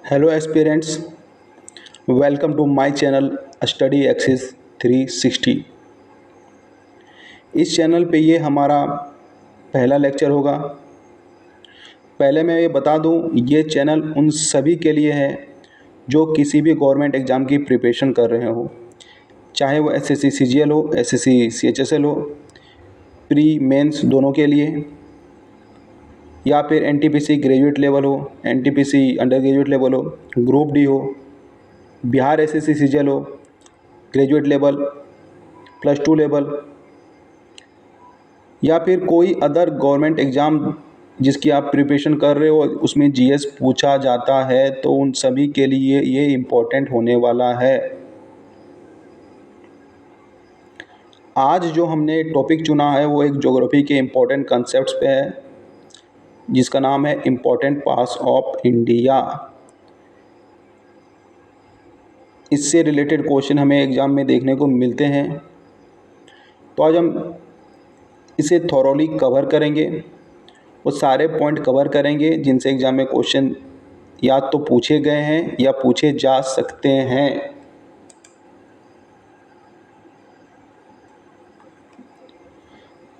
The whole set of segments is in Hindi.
Hello aspirants, welcome to my channel Study Axis 360। इस चैनल पे ये हमारा पहला लेक्चर होगा। पहले मैं ये बता दूं, ये चैनल उन सभी के लिए है जो किसी भी गवर्नमेंट एग्ज़ाम की प्रिपरेशन कर रहे हो, चाहे वो एसएससी सीजीएल हो, एसएससी सीएचएसएल हो, प्री मेंस दोनों के लिए, या फिर एनटीपीसी ग्रेजुएट लेवल हो, एनटीपीसी अंडर ग्रेजुएट लेवल हो, ग्रुप डी हो, बिहार एसएससी सीजीएल हो, ग्रेजुएट लेवल, +2 लेवल, या फिर कोई अदर गवर्नमेंट एग्ज़ाम जिसकी आप प्रिपरेशन कर रहे हो उसमें जीएस पूछा जाता है, तो उन सभी के लिए ये इम्पोर्टेंट होने वाला है। आज जो हमने टॉपिक चुना है वो एक ज्योग्राफी के इम्पोर्टेंट कॉन्सेप्ट्स पे है, जिसका नाम है इम्पोर्टेंट पास ऑफ इंडिया। इससे रिलेटेड क्वेश्चन हमें एग्ज़ाम में देखने को मिलते हैं, तो आज हम इसे थॉरोली कवर करेंगे। वो सारे पॉइंट कवर करेंगे जिनसे एग्ज़ाम में क्वेश्चन या तो पूछे गए हैं या पूछे जा सकते हैं।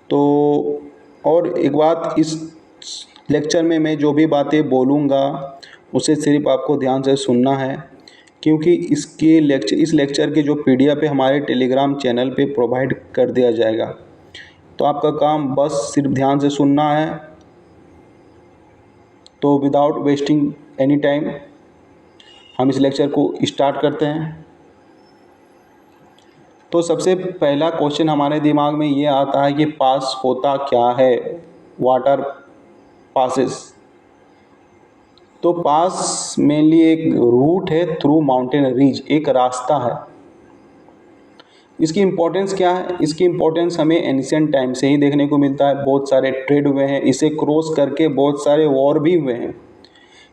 तो और एक बात, इस लेक्चर में मैं जो भी बातें बोलूँगा उसे सिर्फ आपको ध्यान से सुनना है, क्योंकि इस लेक्चर के जो पीडीएफ है हमारे टेलीग्राम चैनल पे प्रोवाइड कर दिया जाएगा। तो आपका काम बस सिर्फ ध्यान से सुनना है। तो विदाउट वेस्टिंग एनी टाइम हम इस लेक्चर को स्टार्ट करते हैं। तो सबसे पहला क्वेश्चन हमारे दिमाग में ये आता है कि पास होता क्या है, वाटर पासेस। तो पास मेनली एक रूट है थ्रू माउंटेन रीज, एक रास्ता है। इसकी इम्पोर्टेंस क्या है? इसकी इम्पोर्टेंस हमें एंशिएंट टाइम से ही देखने को मिलता है। बहुत सारे ट्रेड हुए हैं, इसे क्रॉस करके बहुत सारे वॉर भी हुए हैं,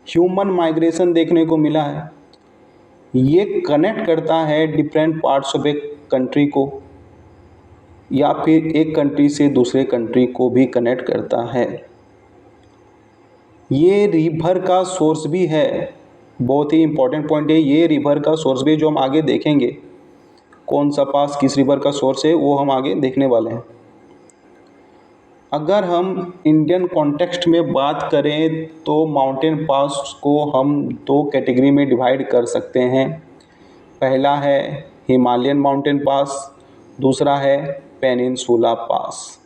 ह्यूमन माइग्रेशन देखने को मिला है। ये कनेक्ट करता है डिफरेंट पार्ट्स ऑफ एक कंट्री को, या फिर एक कंट्री से दूसरे कंट्री को भी कनेक्ट करता है। ये रिवर का सोर्स भी है, बहुत ही इम्पोर्टेंट पॉइंट है। ये रिवर का सोर्स भी, जो हम आगे देखेंगे कौन सा पास किस रिवर का सोर्स है वो हम आगे देखने वाले हैं। अगर हम इंडियन कॉन्टेक्स्ट में बात करें तो माउंटेन पास को हम दो कैटेगरी में डिवाइड कर सकते हैं। पहला है हिमालयन माउंटेन पास, दूसरा है पेनिनसुला पास।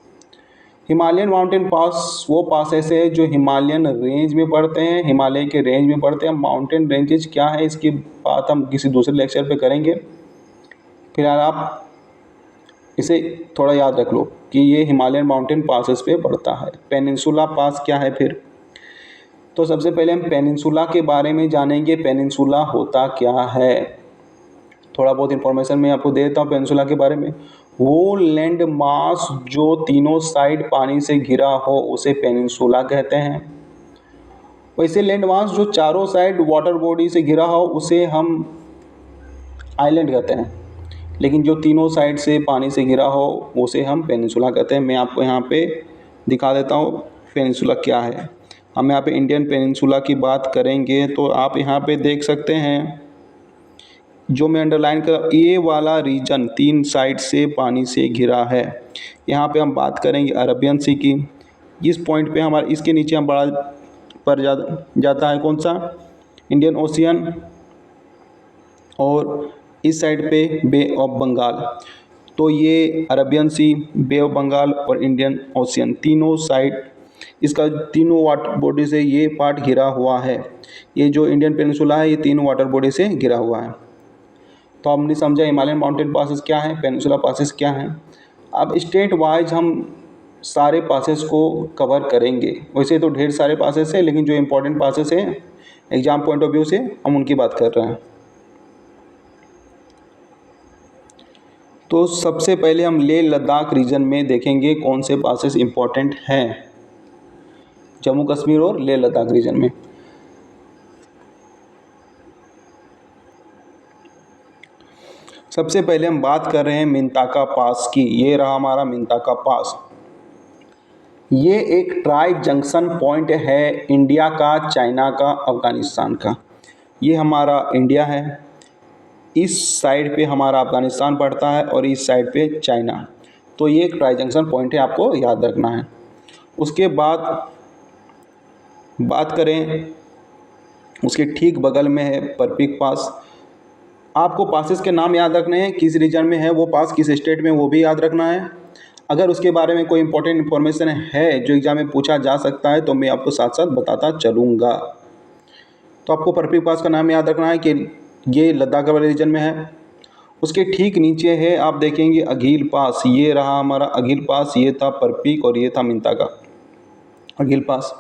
हिमालयन माउंटेन पास वो पास ऐसे है जो हिमालयन रेंज में पड़ते हैं, हिमालय के रेंज में पड़ते हैं। माउंटेन रेंजेज क्या है इसकी बात हम किसी दूसरे लेक्चर पे करेंगे। फिलहाल आप इसे थोड़ा याद रख लो कि ये हिमालयन माउंटेन पासेस पे पड़ता है। पेनिनसुला पास क्या है फिर? तो सबसे पहले हम पेनिनसुला के बारे में जानेंगे। पेनिनसुला होता क्या है, थोड़ा बहुत इन्फॉर्मेशन मैं आपको दे देता हूँ पेनिनसुला के बारे में। वो लैंड मास जो तीनों साइड पानी से घिरा हो उसे पेनिनसुला कहते हैं। वैसे लैंड मास जो चारों साइड वाटर बॉडी से घिरा हो उसे हम आइलैंड कहते हैं, लेकिन जो तीनों साइड से पानी से घिरा हो उसे हम पेनिनसुला कहते हैं। मैं आपको यहाँ पे दिखा देता हूँ पेनिनसुला क्या है। हम यहाँ पे इंडियन पेनिनसुला की बात करेंगे तो आप यहाँ पे देख सकते हैं, जो मैं अंडरलाइन कर, ये वाला रीजन तीन साइड से पानी से घिरा है। यहाँ पे हम बात करेंगे अरबियन सी की। इस पॉइंट पे हमारे इसके नीचे हम बड़ा पर जाता है कौन सा, इंडियन ओशियन, और इस साइड पे बे ऑफ बंगाल। तो ये Arabian Sea, Bay of Bengal और इंडियन ओशियन तीनों साइड, इसका तीनों वाटर बॉडी से ये पार्ट घिरा हुआ है। ये जो इंडियन पेनिनसुला है ये तीनों वाटर बॉडी से घिरा हुआ है। तो हमने समझा हिमालयन माउंटेन पासेस क्या हैं, पेनिनसुला पासेस क्या हैं। अब स्टेट वाइज हम सारे पासेस को कवर करेंगे। वैसे तो ढेर सारे पासेस हैं, लेकिन जो इम्पोर्टेंट पासेस हैं एग्जाम पॉइंट ऑफ व्यू से हम उनकी बात कर रहे हैं। तो सबसे पहले हम लेह लद्दाख रीजन में देखेंगे कौन से पासेस इम्पोर्टेंट हैं, जम्मू कश्मीर और लेह लद्दाख रीजन में। सबसे पहले हम बात कर रहे हैं मिंताका पास की। ये रहा हमारा मिंताका पास। ये एक ट्राई जंक्शन पॉइंट है इंडिया का, चाइना का, अफगानिस्तान का। ये हमारा इंडिया है, इस साइड पे हमारा अफ़गानिस्तान पड़ता है और इस साइड पे चाइना। तो ये एक ट्राई जंक्शन पॉइंट है, आपको याद रखना है। उसके बाद बात करें, उसके ठीक बगल में है परपिक पास। आपको पासेस के नाम याद रखने हैं, किस रीजन में है वो पास, किस स्टेट में, वो भी याद रखना है। अगर उसके बारे में कोई इंपॉर्टेंट इन्फॉर्मेशन है जो एग्जाम में पूछा जा सकता है तो मैं आपको साथ साथ बताता चलूँगा। तो आपको परपिक पास का नाम याद रखना है कि ये लद्दाख वाले रीजन में है। उसके ठीक नीचे है, आप देखेंगे अघील पास, ये रहा हमारा अघील पास, ये था परपिक और ये था मिंता का अघील पास।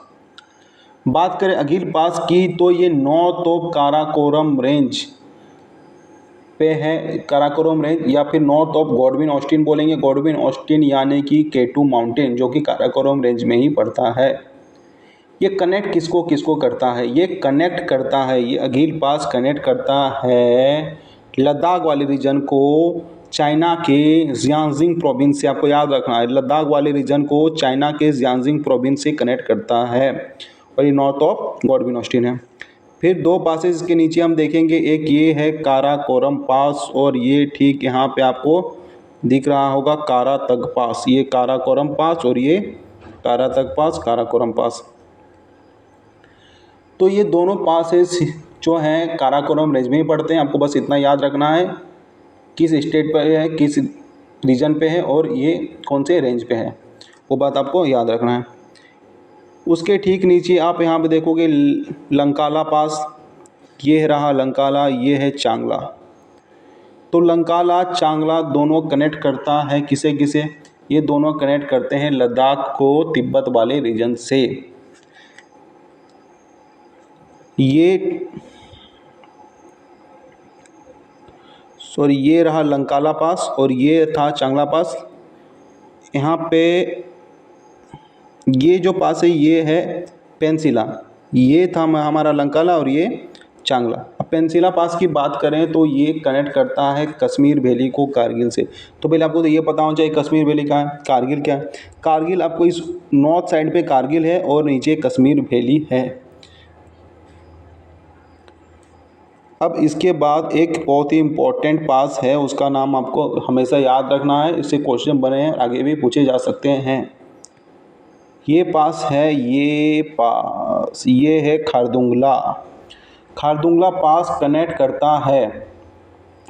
बात करें अघील पास की तो ये नॉर्थ ऑफ काराकोरम रेंज पे है, काराकोरम रेंज, या फिर नॉर्थ ऑफ गॉडविन ऑस्टिन बोलेंगे। गॉडविन ऑस्टिन यानी कि K2 माउंटेन जो कि काराकोरम रेंज में ही पड़ता है। ये कनेक्ट किसको किसको करता है, ये कनेक्ट करता है, ये अघील पास कनेक्ट करता है लद्दाख वाले रीजन को चाइना के जियांजिंग प्रोविंस से। आपको याद रखना है, लद्दाख वाले रीजन को चाइना के जियांजिंग प्रोविंस से कनेक्ट करता है और ये नॉर्थ ऑफ गॉडविन ऑस्टिन है। फिर दो पासेस के नीचे हम देखेंगे, एक ये है काराकोरम पास और ये ठीक यहाँ पे आपको दिख रहा होगा कारातग पास। ये काराकोरम पास और ये कारातग पास, काराकोरम पास। तो ये दोनों पासेस जो हैं काराकोरम रेंज में ही पड़ते हैं। आपको बस इतना याद रखना है किस स्टेट पर है, किस रीजन पे है और ये कौन से रेंज पे है, वो बात आपको याद रखना है। उसके ठीक नीचे आप यहाँ पे देखोगे लंकाला पास, ये रहा लंकाला, ये है चांगला। तो लंकाला चांगला दोनों कनेक्ट करता है किसे किसे, ये दोनों कनेक्ट करते हैं लद्दाख को तिब्बत वाले रीजन से। ये रहा लंकाला पास और ये था चांगला पास। यहाँ पे ये जो पास है ये है पेंसिला, ये था हमारा लंकाला और ये चांगला। अब पेंसिला पास की बात करें तो ये कनेक्ट करता है कश्मीर वैली को कारगिल से। तो पहले आपको तो ये पता होना चाहिए कश्मीर वैली कहाँ है, कारगिल क्या है। कारगिल आपको इस नॉर्थ साइड पे कारगिल है और नीचे कश्मीर वैली है। अब इसके बाद एक बहुत ही इम्पोर्टेंट पास है, उसका नाम आपको हमेशा याद रखना है, इससे क्वेश्चन बने हैं और आगे भी पूछे जा सकते हैं। ये पास है, ये है खारदुंगला। खारदुंगला पास कनेक्ट करता है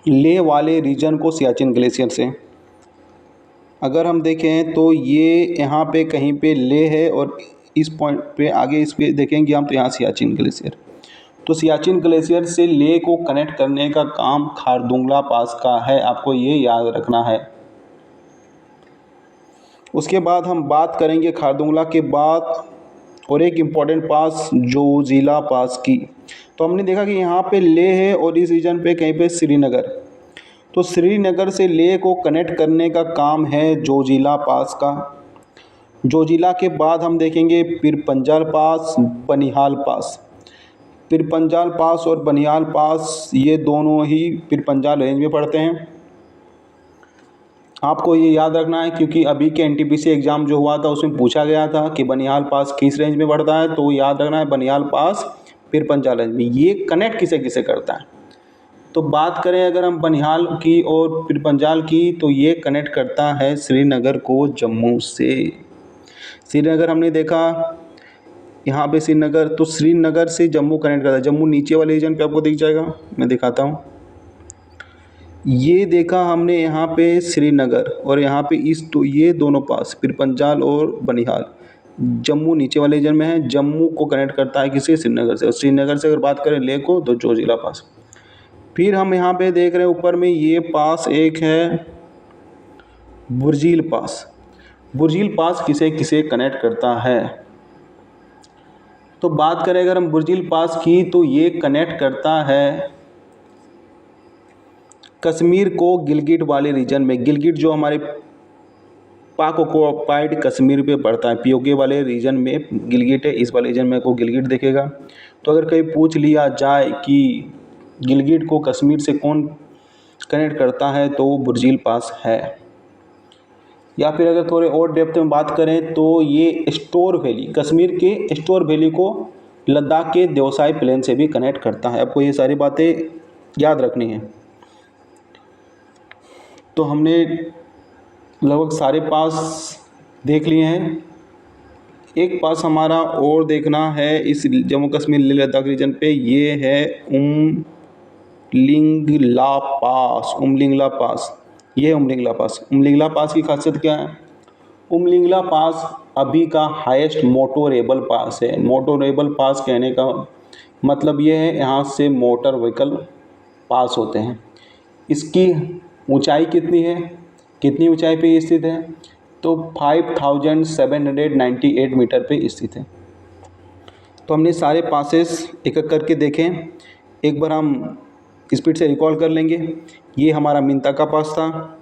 लेह वाले रीजन को सियाचिन ग्लेशियर से। अगर हम देखें तो ये यहाँ पे कहीं पे लेह है और इस पॉइंट पे आगे इस पे देखेंगे हम तो यहाँ सियाचिन ग्लेशियर। तो सियाचिन ग्लेशियर से लेह को कनेक्ट करने का काम खारदुंगला पास का है, आपको ये याद रखना है। उसके बाद हम बात करेंगे खारदुंगला के बाद और एक इम्पॉर्टेंट पास जोजिला पास की। तो हमने देखा कि यहाँ पे लेह है और इस रीजन पे कहीं पे श्रीनगर। तो श्रीनगर से लेह को कनेक्ट करने का काम है जोजिला पास का। जोजिला के बाद हम देखेंगे पीरपंजाल पास, बनिहाल पास। पीरपंजाल पास और बनिहाल पास ये दोनों ही पीरपंजाल रेंज में पड़ते हैं। आपको ये याद रखना है क्योंकि अभी के एनटीपीसी एग्ज़ाम जो हुआ था उसमें पूछा गया था कि बनिहाल पास किस रेंज में पड़ता है, तो याद रखना है बनिहाल पास पीरपंजाल रेंज में। ये कनेक्ट किसे किसे करता है, तो बात करें अगर हम बनिहाल की और पीरपंजाल की तो ये कनेक्ट करता है श्रीनगर को जम्मू से। श्रीनगर हमने देखा यहाँ पे श्रीनगर, तो श्रीनगर से जम्मू कनेक्ट करता है। जम्मू नीचे वाले रीजन पे आपको दिख जाएगा, मैं दिखाता हूँ। ये देखा हमने यहाँ पे श्रीनगर और यहाँ पे तो ये दोनों पास पीरपंजाल और बनिहाल जम्मू नीचे वाले रीजन में है। जम्मू को कनेक्ट करता है किसी श्रीनगर से, और श्रीनगर से अगर बात करें लेह को तो जोजिला पास। फिर हम यहाँ पे देख रहे हैं ऊपर में ये पास एक है बुर्जील पास। बुर्जील पास किसे किसे कनेक्ट करता है, तो बात करें अगर हम बुर्जील पास की तो ये कनेक्ट करता है कश्मीर को गिलगिट वाले रीजन में। गिलगिट जो हमारे पाक ऑक्युपाइड कश्मीर पे पड़ता है, पीओके वाले रीजन में गिलगिट है, इस वाले रीजन में आपको गिलगिट दिखेगा। तो अगर कहीं पूछ लिया जाए कि गिलगिट को कश्मीर से कौन कनेक्ट करता है तो वो बुर्जील पास है। या फिर अगर थोड़े और डेप्थ में बात करें तो ये स्टोर वैली, कश्मीर के स्टोर वैली को लद्दाख के देवसाई प्लेन से भी कनेक्ट करता है। आपको ये सारी बातें याद रखनी है। तो हमने लगभग सारे पास देख लिए हैं। एक पास हमारा और देखना है इस जम्मू कश्मीर लेह लद्दाख रीजन पे, ये है उमलिंगला पास। उमलिंगला पास, ये उमलिंगला पास। उमलिंगला पास की खासियत क्या है? उमलिंगला पास अभी का हाईएस्ट मोटोरेबल पास है। मोटोरेबल पास कहने का मतलब ये है यहाँ से मोटर व्हीकल पास होते हैं। इसकी ऊंचाई कितनी है, कितनी ऊंचाई पे ये स्थित है? तो 5798 मीटर पे स्थित है। तो हमने सारे पासेस एक एक करके देखें। एक बार हम स्पीड से रिकॉल कर लेंगे। ये हमारा मिंता का पास था।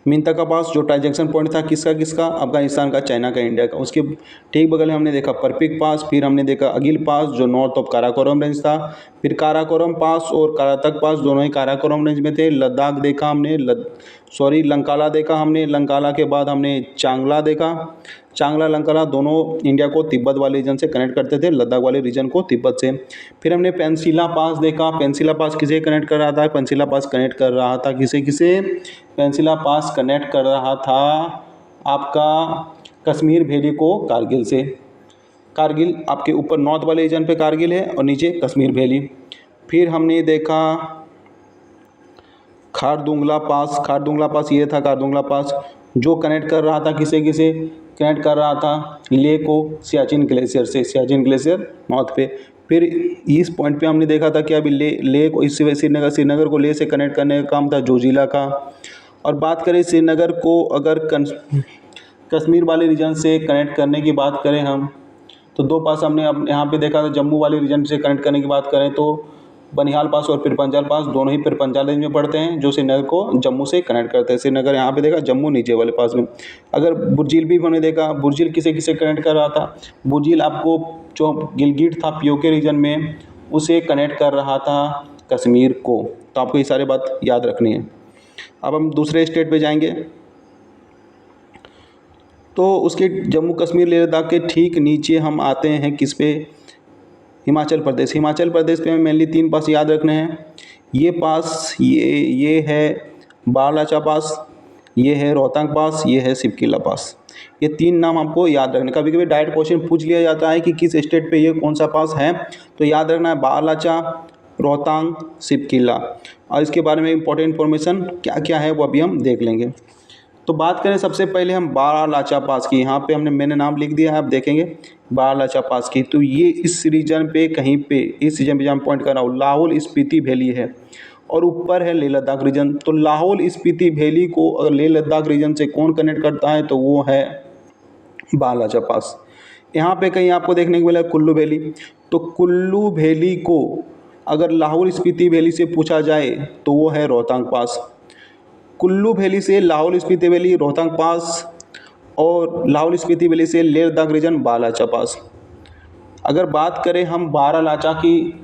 मिंता का पास जो ट्रांजैक्शन पॉइंट था किसका किसका? अफगानिस्तान का, चाइना का, इंडिया का। उसके ठीक बगल में हमने देखा परपिक पास, फिर हमने देखा अगिल पास जो नॉर्थ ऑफ काराकोरम रेंज था, फिर काराकोरम पास और करातक पास दोनों ही काराकोरम रेंज में थे। लद्दाख देखा हमने, लंकाला देखा हमने। लंकाला के बाद हमने चांगला देखा। चांगला लंकाला दोनों इंडिया को तिब्बत वाले रीजन से कनेक्ट करते थे, लद्दाख वाले रीजन को तिब्बत से। फिर हमने पेंसिला पास देखा। पेंसिला पास किसे कनेक्ट कर रहा था? पेंसिला पास कनेक्ट कर रहा था किसे किसे? पेंसिला पास कनेक्ट कर रहा था आपका कश्मीर वैली को कारगिल से। कारगिल आपके ऊपर नॉर्थ वाले रीजन पे कारगिल है और नीचे कश्मीर वैली। फिर हमने देखा खारदुंगला पास। खारदुंगला पास ये था, खारदुंगला पास जो कनेक्ट कर रहा था किसे किसे? कनेक्ट कर रहा था लेह को सियाचिन ग्लेशियर से। सियाचिन ग्लेशियर नॉर्थ पे। फिर इस पॉइंट पे हमने देखा था कि अभी लेह को इससे श्रीनगर को लेह से कनेक्ट करने का काम था जोजिला का। और बात करें श्रीनगर को अगर कश्मीर वाले रीजन से कनेक्ट करने की बात करें हम, तो दो पास हमने अब यहाँ पे देखा था। जम्मू वाले रीजन से कनेक्ट करने की बात करें तो बनिहाल पास और पिरपंजाल पास दोनों ही पिरपंजाल रेंज में पड़ते हैं, जो श्रीनगर को जम्मू से कनेक्ट करते हैं। श्रीनगर यहाँ पे देखा, जम्मू नीचे वाले पास में। अगर बुर्जिल भी हमने देखा, बुर्जिल किसे किसे कनेक्ट कर रहा था? बुर्जिल आपको जो गिलगिट था पीओके रीजन में, उसे कनेक्ट कर रहा था कश्मीर को। तो आपको ये सारी बात याद रखनी है। अब हम दूसरे स्टेट पे जाएंगे। तो उसके जम्मू कश्मीर लेह लद्दाख के ठीक नीचे हम आते हैं किस पे? हिमाचल प्रदेश। हिमाचल प्रदेश पे हमें मेनली 3 पास याद रखने हैं। ये पास, ये है बारलाचा पास, ये है रोहतांग पास, ये है सिपकिला पास। ये 3 नाम आपको याद रखने। कभी कभी डायरेक्ट क्वेश्चन पूछ लिया जाता है कि किस स्टेट पे ये कौन सा पास है, तो याद रखना है बारलाचा, रोहतांग, सिपकिला। और इसके बारे में इंपॉर्टेंट इन्फॉर्मेशन क्या क्या है वो अभी हम देख लेंगे। तो बात करें सबसे पहले हम बारालाचा पास की। यहाँ पे मैंने नाम लिख दिया है, आप देखेंगे बारालाचा पास की। तो ये इस रीजन पे कहीं पे, इस रीजन पे जहाँ पॉइंट कर रहा हूँ, लाहौल स्पीति वैली है और ऊपर है लेह लद्दाख रीजन। तो लाहौल स्पीति वैली को अगर लेह लद्दाख रीजन से कौन कनेक्ट करता है तो वो है बारालाचा पास। यहाँ पे कहीं आपको देखने को मिला कुल्लू वैली। तो कुल्लू वैली को अगर लाहौल स्पीति वैली से पूछा जाए तो वो है रोहतांग पास। कुल्लू वैली से लाहौल स्पीति वैली रोहतांग पास, और लाहौल स्पीति वैली से लेह लद्दाख रीजन बारालाचा पास। अगर बात करें हम बारालाचा की,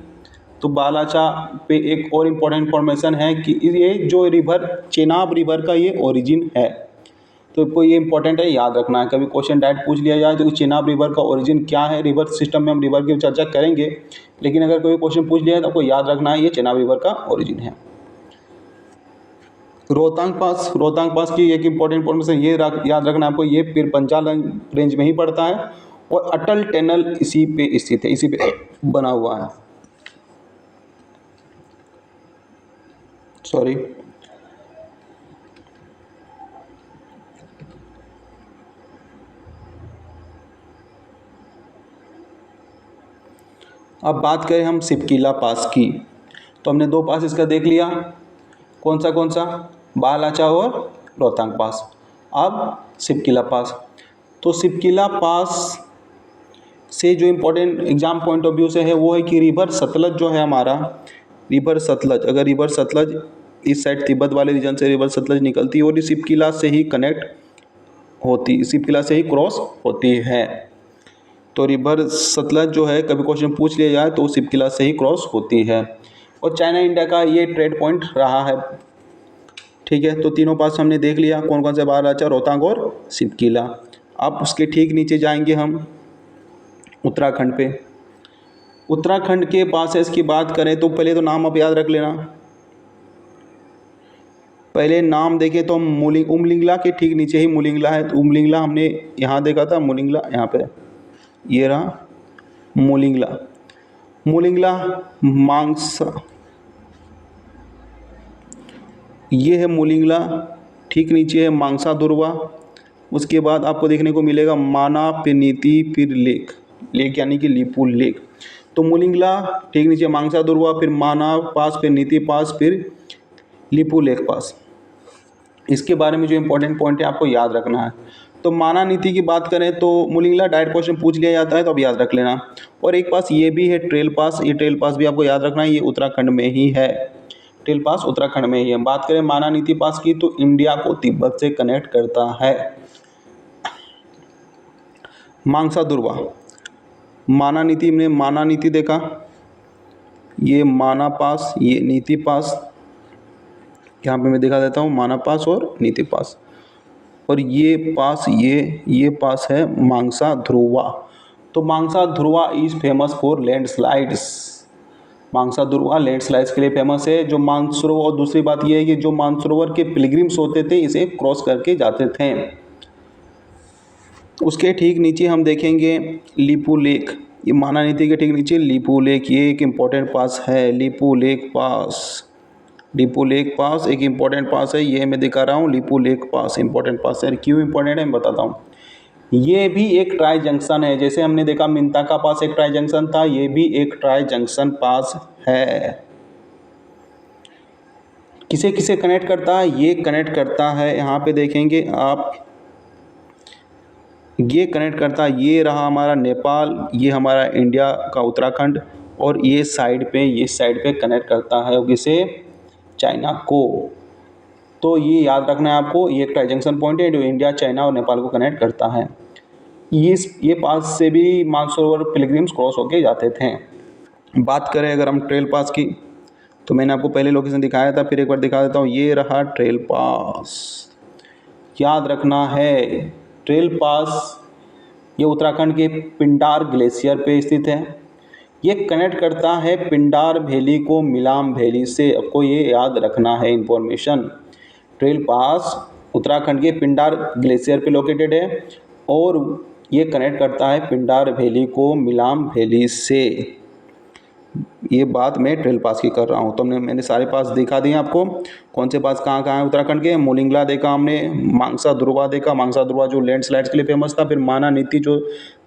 तो बारालाचा पे एक और इम्पोर्टेंट इन्फॉर्मेशन है कि ये जो रिवर चेनाब रिवर का ये ओरिजिन है। तो आपको ये इंपॉर्टेंट है, याद रखना है। कभी क्वेश्चन डायरेक्ट पूछ लिया जाए तो चेनाब रिवर का ओरिजिन क्या है। रिवर सिस्टम में हम रिवर की चर्चा करेंगे, लेकिन अगर कोई क्वेश्चन पूछ लिया है तो आपको याद रखना है ये चेनाब रिवर का ओरिजिन है। रोहतांग पास, रोहतांग पास की एक इम्पॉर्टेंट इन्फॉर्मेशन ये याद रखना आपको, ये पिरपंजाल रेंज में ही पड़ता है और अटल टनल इसी पे स्थित है, इसी पे बना हुआ है। सॉरी, अब बात करें हम सिपकिला पास की। तो हमने 2 पास इसका देख लिया, कौन सा? बारालाचा और रोहतांग पास। अब सिपकिला पास। तो सिपकिला पास से जो important exam point of view से है वो है कि रिवर सतलज जो है हमारा, रिवर सतलज, अगर रिवर सतलज इस साइड तिब्बत वाले रीजन से रिवर सतलज निकलती है और सिपकिला से ही कनेक्ट होती, सिपकिला से ही क्रॉस होती है। तो रिवर सतलज जो है कभी क्वेश्चन पूछ लिया जाए तो सिपकिला से ही क्रॉस होती है। और चाइना इंडिया का ये ट्रेड पॉइंट रहा है। ठीक है, तो तीनों पास हमने देख लिया कौन कौन से बारालाचा, रोहतांग और सिपकिला। अब उसके ठीक नीचे जाएंगे हम उत्तराखंड पे। उत्तराखंड के पासेस की बात करें तो पहले तो नाम आप याद रख लेना। पहले नाम देखें तो हम उमलिंगला के ठीक नीचे ही मुलिंगला है, तो उमलिंगला हमने यहाँ देखा था, मुलिंगला यहाँ पे ये रहा मुलिंगला। मुलिंगला मांगसा, ये है मुलिंगला, ठीक नीचे है मांगसा दुर्वा। उसके बाद आपको देखने को मिलेगा माना पिनीति फिर लेक, लेक यानी कि लिपू लेक। तो मुलिंगला ठीक नीचे मांगसा दुर्वा, फिर माना पास, फिर नीति पास, फिर लिपू लेक पास। इसके बारे में जो इम्पोर्टेंट पॉइंट है आपको याद रखना है। तो माना नीति की बात करें तो मुलिंगला डायरेक्ट क्वेश्चन पूछ लिया जाता है, तो अब याद रख लेना। और एक पास ये भी है ट्रेल पास, ये ट्रेल पास भी आपको याद रखना है, ये उत्तराखंड में ही है, ट्रेल पास उत्तराखंड में ही है। बात करें माना नीति पास की तो इंडिया को तिब्बत से कनेक्ट करता है। मांगसा दुर्वा, माना नीति में माना नीति देखा, ये माना पास, ये नीति पास, यहाँ पे मैं दिखा देता हूँ माना पास और नीति पास। और ये पास, ये पास है मांगसा ध्रुवा। तो Mangsa Dhruva is famous for landslides, Mangsa Dhruva landslides के लिए फेमस है। जो मानसरोवर, और दूसरी बात ये है कि जो मानसरोवर के पिलग्रिम्स होते थे इसे क्रॉस करके जाते थे। उसके ठीक नीचे हम देखेंगे लिपू लेक, ये माना नीति के ठीक नीचे लिपू लेक, ये एक इम्पोर्टेंट पास है, लिपू लेक पास। लिपू लेक पास एक इम्पोर्टेंट पास है, ये मैं दिखा रहा हूँ, लिपू लेक पास इम्पोर्टेंट पास है। क्यों इम्पोर्टेंट है मैं बताता हूँ। ये भी एक ट्राई जंक्शन है, जैसे हमने देखा मिंता का पास एक ट्राई जंक्शन था, ये भी एक ट्राई जंक्शन पास है। किसे किसे कनेक्ट करता है, ये कनेक्ट करता है, यहाँ पे देखेंगे आप, ये कनेक्ट करता है, ये रहा हमारा नेपाल, ये हमारा इंडिया का उत्तराखंड, और ये साइड पे, ये साइड पे कनेक्ट करता है किसे, चाइना को। तो ये याद रखना है आपको, ये एक ट्राई जंक्शन पॉइंट है जो इंडिया, चाइना और नेपाल को कनेक्ट करता है। ये पास से भी मानसरोवर पिलग्रिम्स क्रॉस होके जाते थे। बात करें अगर हम ट्रेल पास की, तो मैंने आपको पहले लोकेशन दिखाया था, फिर एक बार दिखा देता हूँ, ये रहा ट्रेल पास। याद रखना है ट्रेल पास ये उत्तराखंड के पिंडार ग्लेशियर पे स्थित है। ये कनेक्ट करता है पिंडार वैली को मिलाम वैली से, आपको ये याद रखना है इन्फॉर्मेशन। ट्रेल पास उत्तराखंड के पिंडार ग्लेशियर पे लोकेटेड है और ये कनेक्ट करता है पिंडार वैली को मिलाम वैली से। ये बात मैं ट्रेल पास की कर रहा हूँ। तो मैंने सारे पास दिखा दिए आपको, कौन से पास कहाँ कहाँ है उत्तराखंड के। मोलिंगला देखा हमने, मांगसा ध्रुवा देखा, मांगसा ध्रुवा जो लैंडस्लाइड्स के लिए फेमस था, फिर माना नीति जो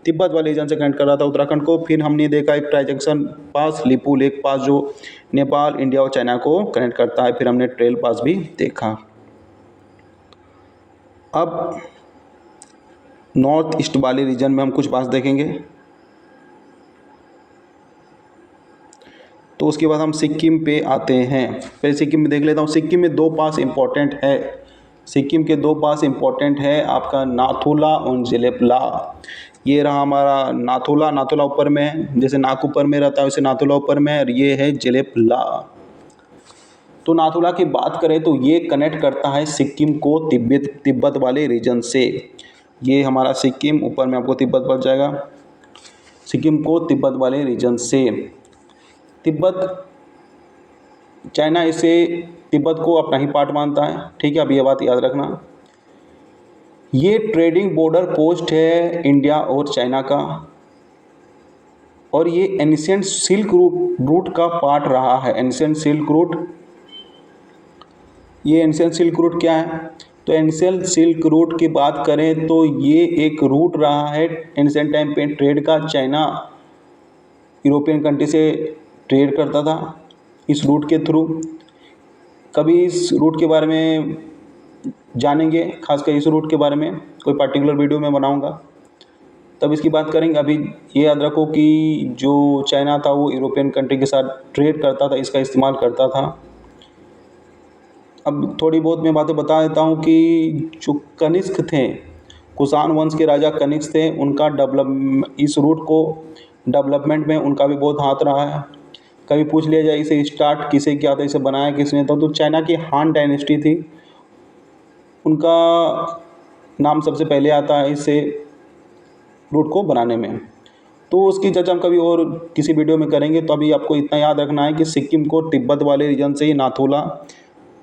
तिब्बत वाले रीजन से कनेक्ट कर रहा था उत्तराखंड को, फिर हमने देखा एक ट्राई जंक्शन पास लिपू लेक पास जो नेपाल, इंडिया और चाइना को कनेक्ट करता है, फिर हमने ट्रेल पास भी देखा। अब नॉर्थ ईस्ट वाले रीजन में हम कुछ पास देखेंगे। तो उसके बाद हम सिक्किम पे आते हैं। पहले सिक्किम में देख लेता हूँ। सिक्किम में दो पास इम्पोर्टेंट है, सिक्किम के दो पास इम्पोर्टेंट है आपका नाथुला और जेलेपला। ये रहा हमारा नाथुला, नाथुला ऊपर में है, जैसे नाक ऊपर में रहता है वैसे नाथुला ऊपर में है, और ये है जेलेपला। तो नाथुला की बात करें तो ये कनेक्ट करता है सिक्किम को तिब्बत वाले रीजन से। ये हमारा सिक्किम, ऊपर में आपको तिब्बत पड़ जाएगा, सिक्किम को तिब्बत वाले रीजन से। तिब्बत, चाइना इसे तिब्बत को अपना ही पार्ट मानता है, ठीक है, अब ये बात याद रखना। ये ट्रेडिंग बॉर्डर पोस्ट है इंडिया और चाइना का, और ये एंशिएंट सिल्क रूट का पार्ट रहा है। एंशिएंट सिल्क रूट, ये एंशिएंट सिल्क रूट क्या है, तो एंशिएंट सिल्क रूट की बात करें तो ये एक रूट रहा है एंशिएंट टाइम पे ट्रेड का। चाइना यूरोपियन कंट्री से ट्रेड करता था इस रूट के थ्रू। कभी इस रूट के बारे में जानेंगे, खासकर इस रूट के बारे में कोई पर्टिकुलर वीडियो में बनाऊंगा, तब इसकी बात करेंगे। अभी ये याद रखो कि जो चाइना था वो यूरोपियन कंट्री के साथ ट्रेड करता था, इसका इस्तेमाल करता था। अब थोड़ी बहुत मैं बातें बता देता हूँ कि जो कनिष्क थे, कुषाण वंश के राजा कनिष्क थे, उनका इस रूट को डेवलपमेंट में उनका भी बहुत हाथ रहा है। कभी पूछ लिया जाए इसे स्टार्ट किसे किया था, इसे बनाया किसने था, तो चाइना की हान डायनेस्टी थी। उनका नाम सबसे पहले आता है इससे रूट को बनाने में। तो उसकी चर्चा हम कभी और किसी वीडियो में करेंगे। तो अभी आपको इतना याद रखना है कि सिक्किम को तिब्बत वाले रीजन से ही नाथुला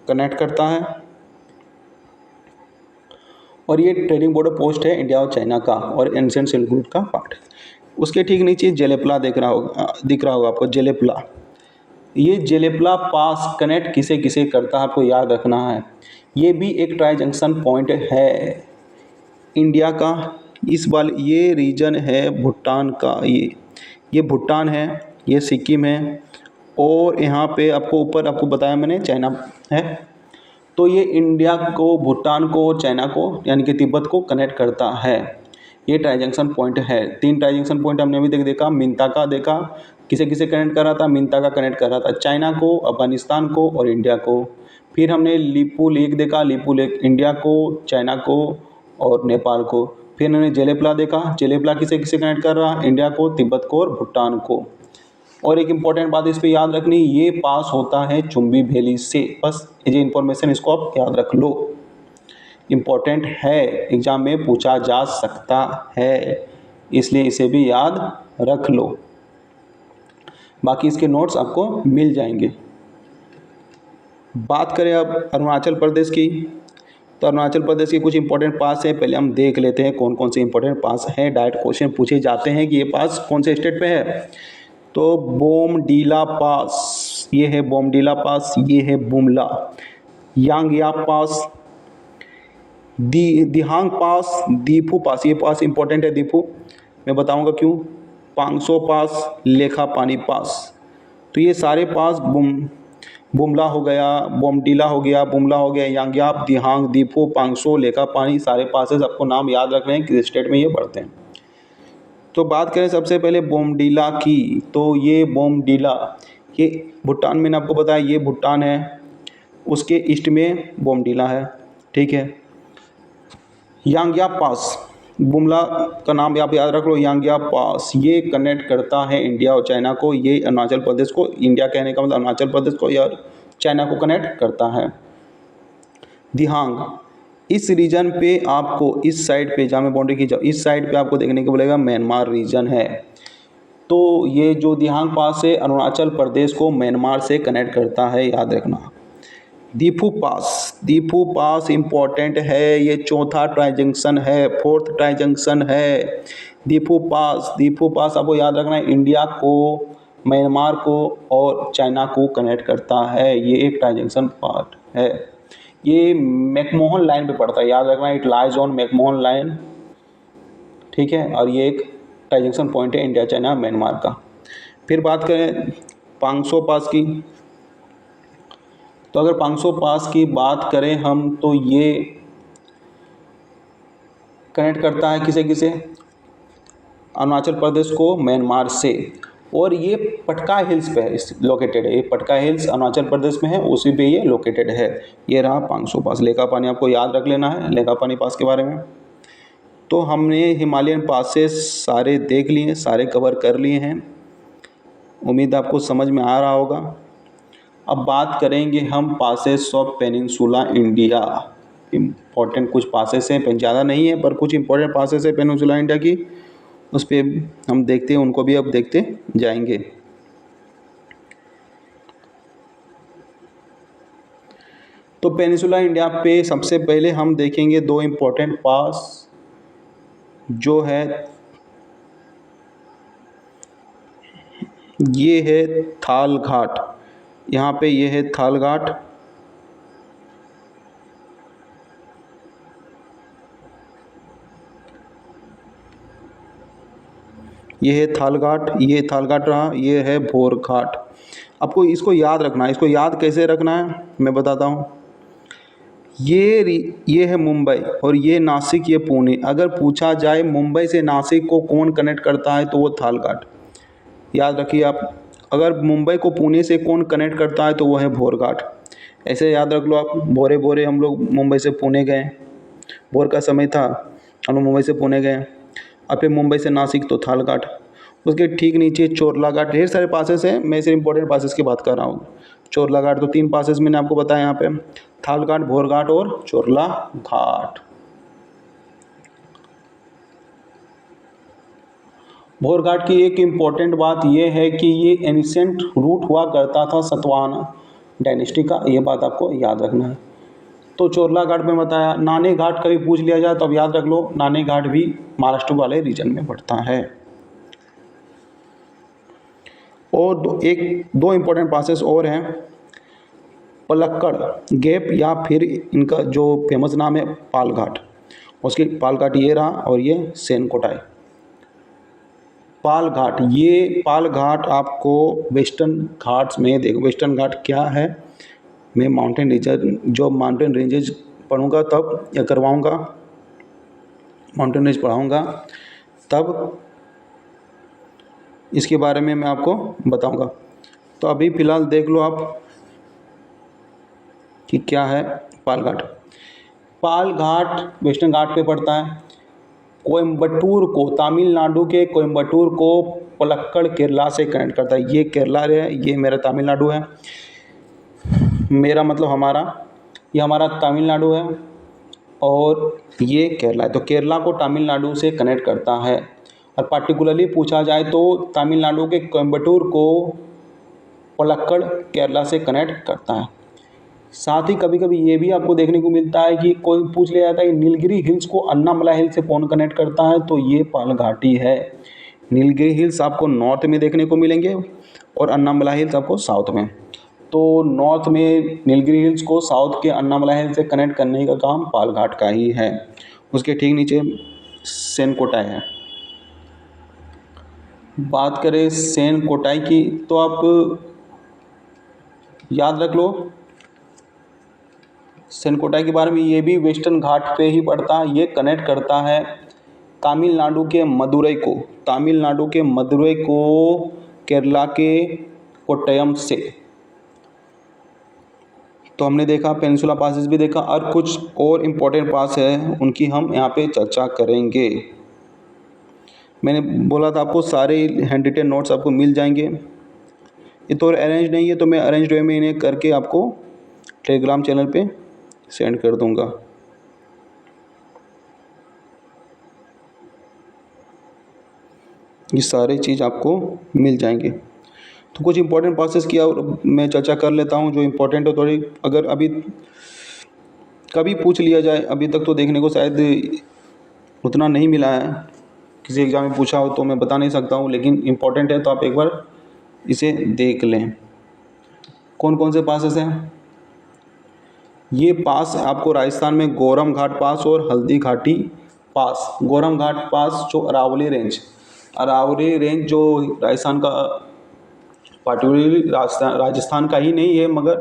कनेक्ट करता है और ये ट्रेडिंग बॉर्डर पोस्ट है इंडिया और चाइना का और एंशिएंट सिल्क रूट का पार्ट है। उसके ठीक नीचे जेलेपला दिख रहा होगा आपको, जेलेपला। ये जेलेपला पास कनेक्ट किसे किसे करता है आपको याद रखना है। ये भी एक ट्राई जंक्शन पॉइंट है इंडिया का। इस बार ये रीजन है भूटान का, ये भूटान है, ये सिक्किम है और यहाँ पे आपको ऊपर आपको बताया मैंने चाइना है। तो ये इंडिया को, भूटान को, चाइना को यानी कि तिब्बत को कनेक्ट करता है। ये ट्राई जंक्शन पॉइंट है। 3 ट्राई जंक्शन पॉइंट हमने अभी तक देखा। मिंता का देखा, किसे किसे कनेक्ट कर रहा था, मिंता का कनेक्ट कर रहा था चाइना को, अफगानिस्तान को और इंडिया को। फिर हमने लीपू लेक देखा, लीपू लेक इंडिया को, चाइना को और नेपाल को। फिर हमने जेलेपला देखा, जेलेपला किसे किसे कनेक्ट कर रहा, इंडिया को, तिब्बत को और भूटान को। और एक इम्पॉर्टेंट बात इस पर याद रखनी, ये पास होता है चुंबी वैली से। बस ये इन्फॉर्मेशन इसको आप याद रख लो, इम्पॉर्टेंट है, एग्जाम में पूछा जा सकता है, इसलिए इसे भी याद रख लो। बाकी इसके नोट्स आपको मिल जाएंगे। बात करें अब अरुणाचल प्रदेश की, तो अरुणाचल प्रदेश के कुछ इंपॉर्टेंट पास हैं, पहले हम देख लेते हैं कौन कौन से इंपॉर्टेंट पास हैं। डायरेक्ट क्वेश्चन पूछे जाते हैं कि ये पास कौन से स्टेट पे है। तो बोमडीला पास, ये है बोमडीला पास, ये है बुमला। यांगयाप पास, दिहांग पास, दीफू पास, ये पास इंपॉर्टेंट है दीफू, मैं बताऊंगा क्यों। पांगसो पास, लेखा पानी पास। तो ये सारे पास बुमला हो गया, बोमडीला हो गया, बुमला हो गया, यांगयाप, दिहांग, दीफू, पांगसो, लेखा पानी, सारे पासेस आपको नाम याद रखने हैं किस स्टेट में ये पड़ते हैं। तो बात करें सबसे पहले बोमडीला की, तो ये बोमडीला ये भूटान, मैंने आपको बताया ये भूटान है, उसके ईस्ट में बोमडीला है, ठीक है। यांगयाप पास, बुमला का नाम आप याद रख लो, यांगयाप पास, ये कनेक्ट करता है इंडिया और चाइना को। ये अरुणाचल प्रदेश को, इंडिया कहने का मतलब अरुणाचल प्रदेश को या चाइना को कनेक्ट करता है। दिहांग, इस रीजन पे आपको इस साइड पे, जहाँ में बाउंड्री की जाओ इस साइड पे आपको देखने को मिलेगा म्यांमार रीजन है। तो ये जो दिहांग पास है अरुणाचल प्रदेश को म्यांमार से कनेक्ट करता है, याद रखना। दीफू पास, दीफू पास इम्पॉर्टेंट है, ये चौथा ट्राई जंक्शन है, 4th ट्राई जंक्शन है दीफू पास। दीफू पास आपको याद रखना है, इंडिया को, म्यांमार को और चाइना को कनेक्ट करता है। ये एक ट्राई जंक्शन पार्ट है, ये मैकमोहन लाइन पे पड़ता है, याद रखना, it lies on McMahon line, ठीक है। और ये एक ट्राई जंक्शन पॉइंट है इंडिया, चाइना, म्यांमार का। फिर बात करें पांगसो पास की, तो अगर पांगसो पास की बात करें हम, तो ये कनेक्ट करता है किसे किसे, अरुणाचल प्रदेश को म्यांमार से। और ये पटका हिल्स पे है लोकेटेड है, ये पटका हिल्स अरुणाचल प्रदेश में है, उसी पे ये लोकेटेड है। ये रहा पांगसो पास। लेखा पानी आपको याद रख लेना है, लेखा पानी पास के बारे में। तो हमने हिमालयन पासेस सारे देख लिए, सारे कवर कर लिए हैं, उम्मीद आपको समझ में आ रहा होगा। अब बात करेंगे हम passes of peninsula India. Important कुछ पासेस हैं, ज़्यादा नहीं है पर कुछ इंपॉर्टेंट पासेस है पेनिनसुला इंडिया की, उस पर हम देखते हैं, उनको भी अब देखते जाएंगे। तो पेनिनसुला इंडिया पे सबसे पहले हम देखेंगे 2 इम्पॉर्टेंट पास, जो है ये है थाल घाट, यहाँ पे ये है थाल घाट, ये है थाल घाट, ये थाल घाट रहा, ये है भोर घाट। आपको इसको याद रखना है। इसको याद कैसे रखना है मैं बताता हूँ। ये है मुंबई और ये नासिक, ये पुणे। अगर पूछा जाए मुंबई से नासिक को कौन कनेक्ट करता है तो वो थाल घाट, याद रखिए आप। अगर मुंबई को पुणे से कौन कनेक्ट करता है तो वो है भोर घाट। ऐसे याद रख लो आप। भोरे भोरे हम लोग मुंबई से पुणे गए, भोर का समय था, हम लोग मुंबई से पुणे गए। अब फिर मुंबई से नासिक तो थाल घाट, उसके ठीक नीचे चोरला घाट। ढेर सारे पासेस हैं, मैं सिर्फ इंपॉर्टेंट पासेस की बात कर रहा हूँ। चोरला घाट, तो 3 पासेस मैंने आपको बताया यहाँ पे, थाल घाट, भोर घाट और चोरला घाट। भोर घाट की एक इम्पॉर्टेंट बात यह है कि ये एंशिएंट रूट हुआ करता था सतवाहन डायनेस्टी का, ये बात आपको याद रखना है। तो चोरला घाट में बताया। नानी घाट कभी पूछ लिया जाए तो अब याद रख लो, नानी घाट भी महाराष्ट्र वाले रीजन में पड़ता है। और दो इम्पोर्टेंट पासेस और हैं, पलक्कड़ गैप या फिर इनका जो फेमस नाम है पाल घाट, उसकी पाल घाट ये रहा और ये सेन कोटाई। पाल घाट, ये पाल घाट आपको वेस्टर्न घाट्स में देखो। वेस्टर्न घाट क्या है, मैं माउंटेन रीजन जो माउंटेन रेंजेज पढ़ूंगा तब या करवाऊंगा, माउंटेन रेंज पढ़ाऊंगा तब इसके बारे में मैं आपको बताऊंगा। तो अभी फ़िलहाल देख लो आप कि क्या है पाल घाट। पाल घाट वेस्टर्न घाट पे पड़ता है। कोयम्बटूर को, तमिलनाडु के कोयम्बटूर को पलक्कड़ केरला से कनेक्ट करता है। ये केरला है, ये मेरा तमिलनाडु है, मेरा मतलब हमारा, ये हमारा तमिलनाडु है और ये केरला है। तो केरला को तमिलनाडु से कनेक्ट करता है। और पार्टिकुलरली पूछा जाए तो तमिलनाडु के कोयम्बटूर को पलक्कड़ केरला से कनेक्ट करता है। साथ ही कभी कभी ये भी आपको देखने को मिलता है कि कोई पूछ लिया जाता है कि नीलगिरी हिल्स को अन्नामलाई हिल से कौन कनेक्ट करता है, तो ये पाल घाटी है। नीलगिरी हिल्स आपको नॉर्थ में देखने को मिलेंगे और अन्नामलाई हिल्स आपको साउथ में। तो नॉर्थ में नीलगिरी हिल्स को साउथ के अन्नामलाई हिल्स से कनेक्ट करने का काम पाल घाट का ही है। उसके ठीक नीचे सेन कोटाई है। बात करें सेन कोटाई की तो आप याद रख लो सेन कोटाई के बारे में, ये भी वेस्टर्न घाट पे ही पड़ता है। ये कनेक्ट करता है तमिलनाडु के मदुरई को, तमिलनाडु के मदुरई को केरला के कोट्टयम से। तो हमने देखा पेनिनसुला पासेस भी देखा और कुछ और इम्पोर्टेंट पास है उनकी हम यहाँ पे चर्चा करेंगे। मैंने बोला था आपको सारे हैंड रिटेन नोट्स आपको मिल जाएंगे। ये तो अरेंज नहीं है तो मैं अरेंज वे में इन्हें करके आपको टेलीग्राम चैनल पे सेंड कर दूंगा। ये सारे चीज़ आपको मिल जाएंगे। तो कुछ इंपॉर्टेंट पासेस की और मैं चर्चा कर लेता हूँ जो इम्पोर्टेंट हो थोड़ी, अगर अभी कभी पूछ लिया जाए, अभी तक तो देखने को शायद उतना नहीं मिला है, किसी एग्ज़ाम में पूछा हो तो मैं बता नहीं सकता हूँ, लेकिन इम्पोर्टेंट है तो आप एक बार इसे देख लें। कौन कौन से पासेस हैं? ये पास आपको राजस्थान में गोरम घाट पास और हल्दी घाटी पास। गोरम घाट पास जो अरावली रेंज जो राजस्थान का पार्टिकुलरली राजस्थान का ही नहीं है मगर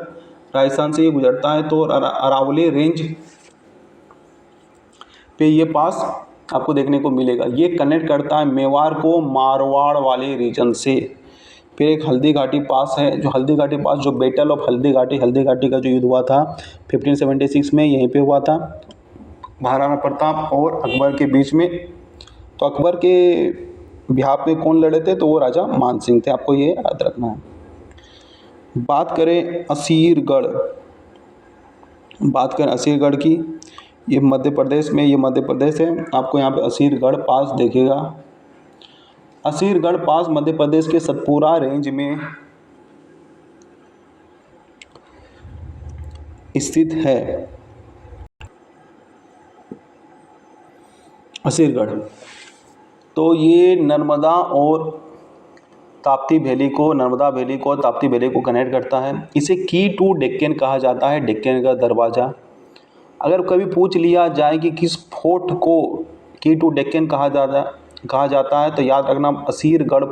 राजस्थान से ये गुजरता है। तो अरावली रेंज पे ये पास आपको देखने को मिलेगा। ये कनेक्ट करता है मेवाड़ को मारवाड़ वाले रीजन से। फिर एक हल्दी घाटी पास है, जो हल्दी घाटी पास जो बैटल ऑफ हल्दी घाटी का जो युद्ध हुआ था 1576 में, यहीं पे हुआ था महाराणा प्रताप और अकबर के बीच में। तो अकबर के बिहाफ में कौन लड़े थे, तो वो राजा मान सिंह थे, आपको ये याद रखना है। बात करें असीरगढ़ की, ये मध्य प्रदेश है। आपको यहाँ पे असीरगढ़ पास देखेगा। असीरगढ़ पास मध्य प्रदेश के सतपुरा रेंज में स्थित है। असीरगढ़ तो ये नर्मदा वैली को ताप्ती वैली को कनेक्ट करता है। इसे की टू डेक्कन कहा जाता है, डेक्कन का दरवाज़ा। अगर कभी पूछ लिया जाए कि किस फोर्ट को की टू डेक्कन कहा जाता है तो याद रखना असीरगढ़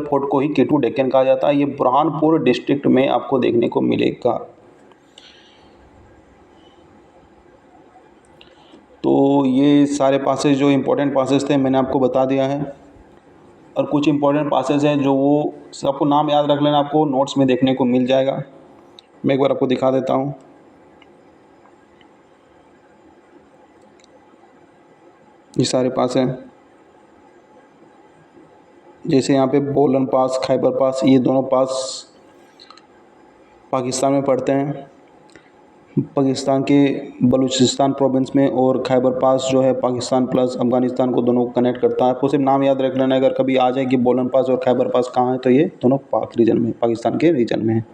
फोर्ट को ही की टू डेक्कन कहा जाता है। ये बुरहानपुर डिस्ट्रिक्ट में आपको देखने को मिलेगा। तो ये सारे पासेज जो इम्पोर्टेंट पासेज थे मैंने आपको बता दिया है। और कुछ इम्पोर्टेंट पासेज हैं जो वो सबको नाम याद रख लेना, आपको नोट्स में देखने को मिल जाएगा। मैं एक बार आपको दिखा देता हूँ। ये सारे पास हैं, जैसे यहाँ पे बोलन पास, खैबर पास, ये दोनों पास पाकिस्तान में पड़ते हैं। पाकिस्तान के बलूचिस्तान प्रोविंस में, और खैबर पास जो है पाकिस्तान प्लस अफ़गानिस्तान को दोनों को कनेक्ट करता है। आपको सिर्फ नाम याद रख लेना, अगर कभी आ जाए कि बोलन पास और खैबर पास कहाँ है, तो ये दोनों पाक रीजन में, पाकिस्तान के रीजन में है।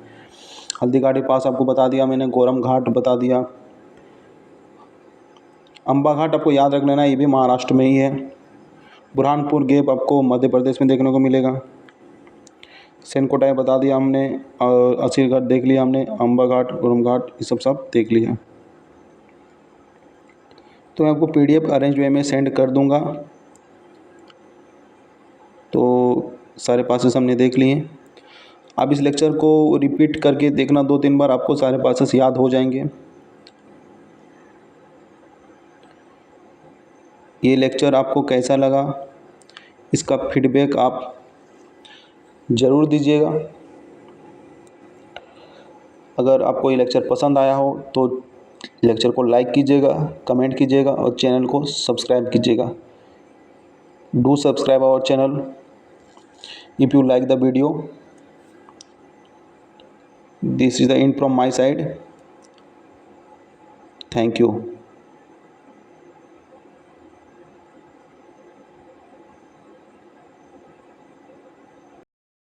हल्दीघाटी पास आपको बता दिया मैंने, गोरम घाट बता दिया। अम्बा घाट आपको याद रख लेना, ये भी महाराष्ट्र में ही है। बुरहानपुर गेप आपको मध्य प्रदेश में देखने को मिलेगा। सेनकोटाई बता दिया हमने, और असीरगढ़ देख लिया हमने, अम्बा घाट, गोरम घाट, ये सब देख लिया। तो मैं आपको PDF अरेंज वे में सेंड कर दूंगा। तो सारे पासेस हमने देख लिए। आप इस लेक्चर को रिपीट करके देखना 2-3 बार, आपको सारे पासेस याद हो जाएंगे। ये लेक्चर आपको कैसा लगा, इसका फीडबैक आप ज़रूर दीजिएगा। अगर आपको ये लेक्चर पसंद आया हो तो लेक्चर को लाइक कीजिएगा, कमेंट कीजिएगा और चैनल को सब्सक्राइब कीजिएगा। Do subscribe our channel if you like the video. This is the end from my side. Thank you.